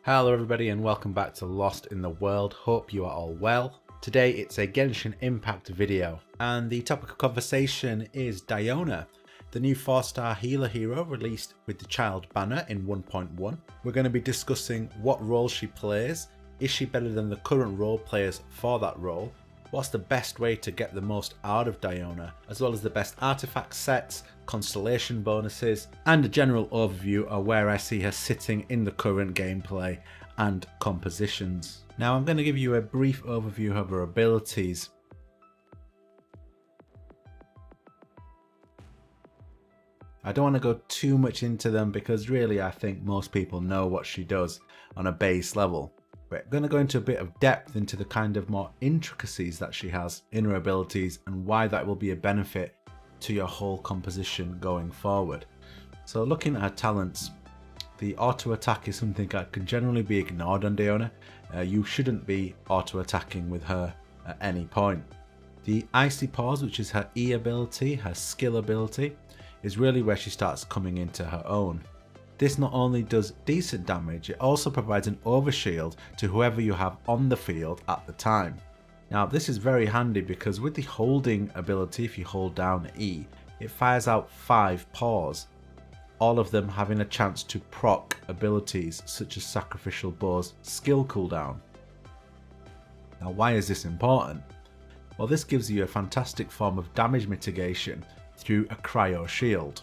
Hello everybody and welcome back to Lost in the World. Hope you are all well. Today it's a Genshin Impact video and the topic of conversation is Diona, the new 4-star healer hero released with the child banner in 1.1. We're going to be discussing what role she plays, is she better than the current role players for that role, what's the best way to get the most out of Diona, as well as the best artifact sets, constellation bonuses, and a general overview of where I see her sitting in the current gameplay and compositions. Now I'm going to give you a brief overview of her abilities. I don't want to go too much into them because really I think most people know what she does on a base level. We're going to go into a bit of depth into the kind of more intricacies that she has in her abilities and why that will be a benefit to your whole composition going forward. So looking at her talents, the auto attack is something that can generally be ignored on Diona. You shouldn't be auto attacking with her at any point. The icy pause, which is her E ability, her skill ability, is really where she starts coming into her own. This not only does decent damage, it also provides an overshield to whoever you have on the field at the time. Now this is very handy because with the holding ability, if you hold down E, it fires out 5 paws, all of them having a chance to proc abilities such as Sacrificial Bow's skill cooldown. Now why is this important? Well, this gives you a fantastic form of damage mitigation through a cryo shield.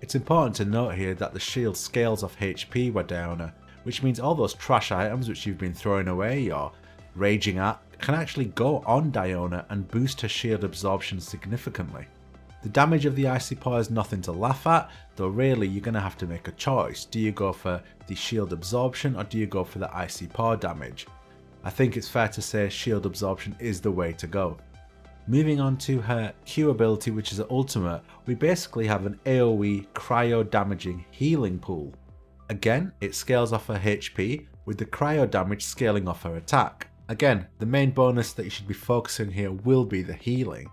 It's important to note here that the shield scales off HP with Diona, which means all those trash items which you've been throwing away or raging at can actually go on Diona and boost her shield absorption significantly. The damage of the Icy Paw is nothing to laugh at, though really you're going to have to make a choice. Do you go for the shield absorption or do you go for the Icy Paw damage? I think it's fair to say shield absorption is the way to go. Moving on to her Q ability, which is her ultimate, we basically have an AoE cryo damaging healing pool. Again, it scales off her HP, with the cryo damage scaling off her attack. Again, the main bonus that you should be focusing here will be the healing.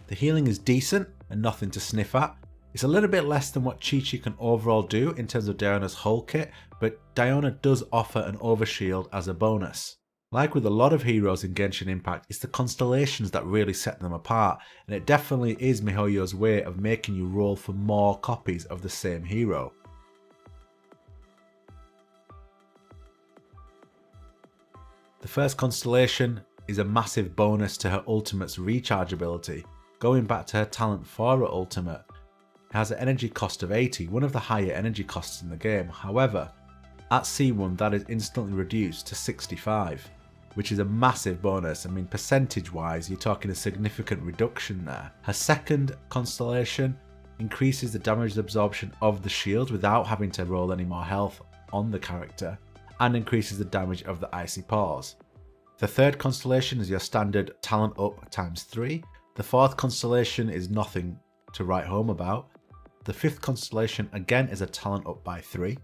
The healing is decent and nothing to sniff at. It's a little bit less than what Chi-Chi can overall do in terms of Diona's whole kit, but Diona does offer an overshield as a bonus. Like with a lot of heroes in Genshin Impact, it's the constellations that really set them apart, and it definitely is miHoYo's way of making you roll for more copies of the same hero. The first constellation is a massive bonus to her ultimate's recharge ability. Going back to her talent for her ultimate, it has an energy cost of 80, one of the higher energy costs in the game. However, at C1 that is instantly reduced to 65. Which is a massive bonus. I mean, percentage wise, you're talking a significant reduction there. Her second constellation increases the damage absorption of the shield without having to roll any more health on the character, and increases the damage of the Icy Paws. The third constellation is your standard talent up times 3. The fourth constellation is nothing to write home about. The fifth constellation again is a talent up by 3.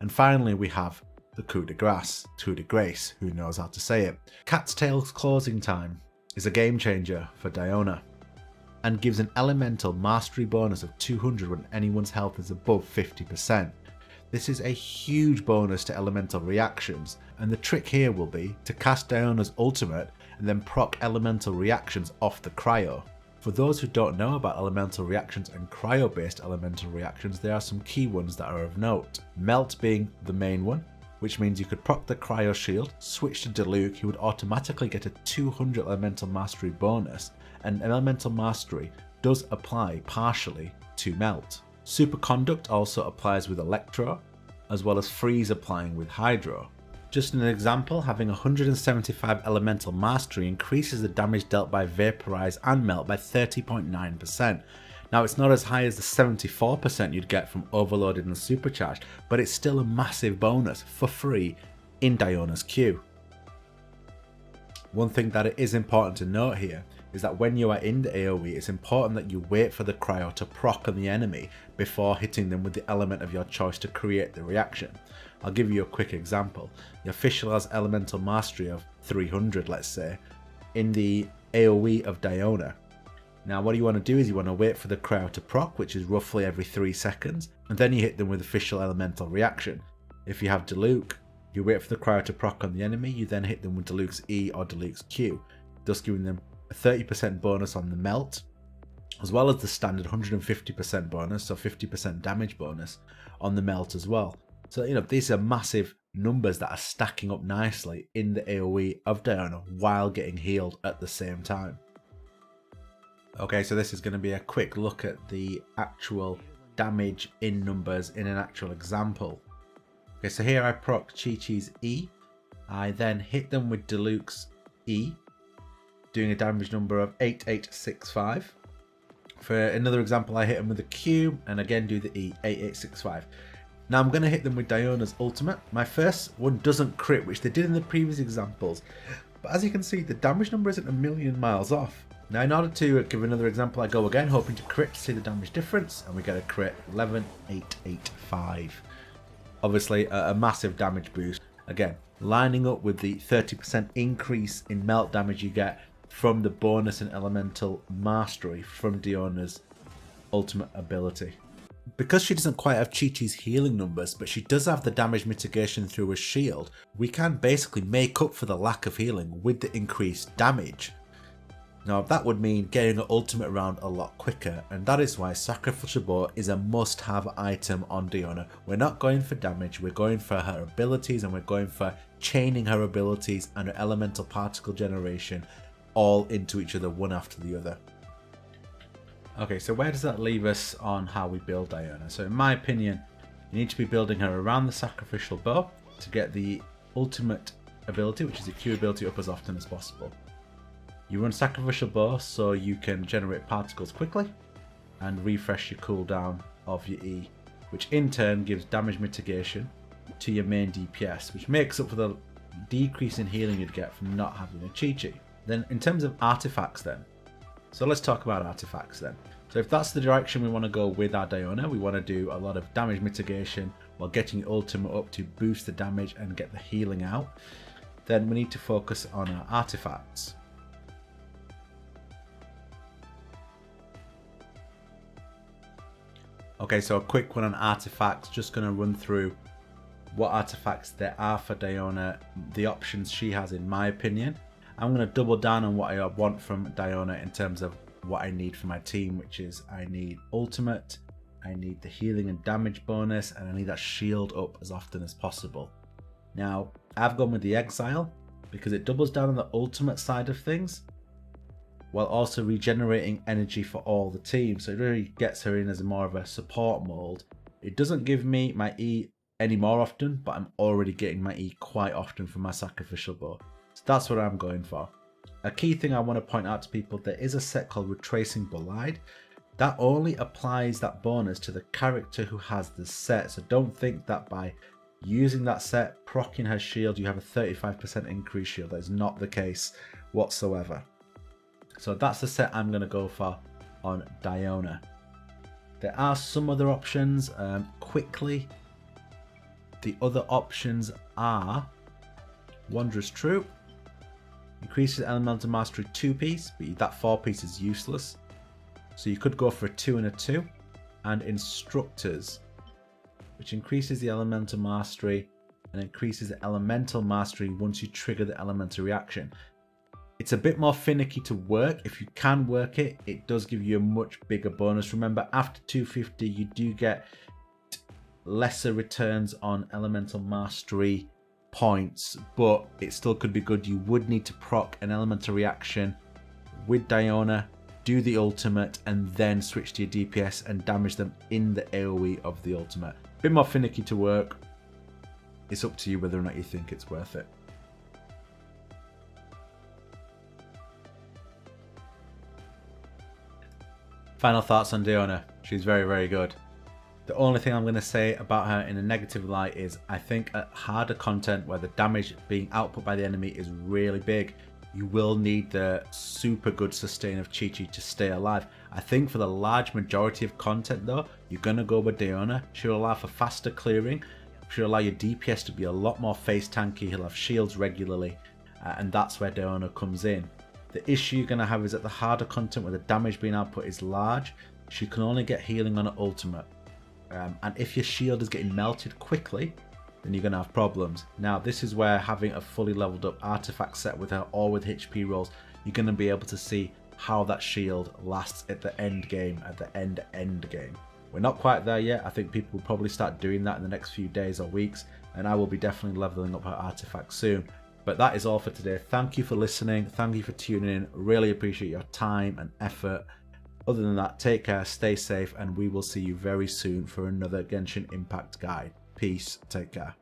And finally we have the coup de grace, who knows how to say it. Cat's Tail's closing time is a game changer for Diona and gives an elemental mastery bonus of 200 when anyone's health is above 50%. This is a huge bonus to elemental reactions, and the trick here will be to cast Diona's ultimate and then proc elemental reactions off the cryo. For those who don't know about elemental reactions and cryo based elemental reactions, there are some key ones that are of note. Melt being the main one, which means you could proc the cryo shield, switch to Diluc, you would automatically get a 200 elemental mastery bonus, and elemental mastery does apply partially to Melt. Superconduct also applies with Electro, as well as Freeze applying with Hydro. Just an example, having 175 elemental mastery increases the damage dealt by Vaporize and Melt by 30.9%. Now it's not as high as the 74% you'd get from Overloaded and Supercharged, but it's still a massive bonus for free in Diona's Q. One thing that it is important to note here is that when you are in the AoE, it's important that you wait for the cryo to proc on the enemy before hitting them with the element of your choice to create the reaction. I'll give you a quick example. The official has elemental mastery of 300, let's say, in the AoE of Diona. Now what you want to do is you want to wait for the cryo to proc, which is roughly every 3 seconds, and then you hit them with official elemental reaction. If you have Diluc, You wait for the cryo to proc on the enemy, you then hit them with Deluxe E or Deluxe Q, thus giving them a 30% bonus on the melt, as well as the standard 150% bonus, so 50% damage bonus on the melt as well. So, these are massive numbers that are stacking up nicely in the AoE of Diona while getting healed at the same time. Okay, so this is going to be a quick look at the actual damage in numbers in an actual example. Okay, so here I proc Chi-Chi's E. I then hit them with Deluxe E, doing a damage number of 8865. For another example, I hit them with a Q and again do the E, 8865. Now I'm going to hit them with Diona's ultimate. My first one doesn't crit, which they did in the previous examples. But as you can see, the damage number isn't a million miles off. Now in order to give another example, I go again, hoping to crit to see the damage difference, and we get a crit, 11885. Obviously a massive damage boost. Again, lining up with the 30% increase in melt damage you get from the bonus and elemental mastery from Diona's ultimate ability. Because she doesn't quite have Chi-Chi's healing numbers, but she does have the damage mitigation through a shield, we can basically make up for the lack of healing with the increased damage. Now that would mean getting her ultimate around a lot quicker, and that is why Sacrificial Bow is a must-have item on Diona. We're not going for damage, we're going for her abilities, and we're going for chaining her abilities and her elemental particle generation all into each other, one after the other. Okay, so where does that leave us on how we build Diona? So in my opinion, you need to be building her around the Sacrificial Bow to get the ultimate ability, which is the Q ability, up as often as possible. You run Sacrificial Bow so you can generate particles quickly and refresh your cooldown of your E, which in turn gives damage mitigation to your main DPS, which makes up for the decrease in healing you'd get from not having a Chi-Chi. Then in terms of artifacts then, so let's talk about artifacts then. So if that's the direction we want to go with our Diona, we want to do a lot of damage mitigation while getting your ultimate up to boost the damage and get the healing out, then we need to focus on our artifacts. Okay, so a quick one on artifacts, just going to run through what artifacts there are for Diona, the options she has in my opinion. I'm going to double down on what I want from Diona in terms of what I need for my team, which is I need ultimate, I need the healing and damage bonus, and I need that shield up as often as possible. Now, I've gone with the Exile because it doubles down on the ultimate side of things, while also regenerating energy for all the team. So it really gets her in as more of a support mold. It doesn't give me my E any more often, but I'm already getting my E quite often from my Sacrificial Bow. So that's what I'm going for. A key thing I want to point out to people, there is a set called Retracing Bolide. That only applies that bonus to the character who has the set. So don't think that by using that set, proccing her shield, you have a 35% increased shield. That is not the case whatsoever. So that's the set I'm going to go for on Diona. There are some other options. Quickly, the other options are Wanderer's Troop. Increases Elemental Mastery 2-piece, but that 4-piece is useless. So you could go for a 2 and a 2. And Instructors, which increases the Elemental Mastery and increases the Elemental Mastery once you trigger the Elemental Reaction. It's a bit more finicky to work. If you can work it, it does give you a much bigger bonus. Remember, after 250, you do get lesser returns on Elemental Mastery points, but it still could be good. You would need to proc an Elemental Reaction with Diona, do the ultimate, and then switch to your DPS and damage them in the AoE of the ultimate. A bit more finicky to work. It's up to you whether or not you think it's worth it. Final thoughts on Diona. She's very, very good. The only thing I'm going to say about her in a negative light is I think at harder content where the damage being output by the enemy is really big, you will need the super good sustain of Chi-Chi to stay alive. I think for the large majority of content though, you're going to go with Diona. She'll allow for faster clearing. She'll allow your DPS to be a lot more face tanky. He'll have shields regularly, and that's where Diona comes in. The issue you're going to have is that the harder content where the damage being output is large, she can only get healing on her ultimate. And if your shield is getting melted quickly, then you're going to have problems. Now, this is where having a fully leveled up artifact set with her or with HP rolls, you're going to be able to see how that shield lasts at the end game, at the end game. We're not quite there yet. I think people will probably start doing that in the next few days or weeks, and I will be definitely leveling up her artifact soon. But that is all for today. Thank you for listening. Thank you for tuning in. Really appreciate your time and effort. Other than that, take care, stay safe, and we will see you very soon for another Genshin Impact guide. Peace, take care.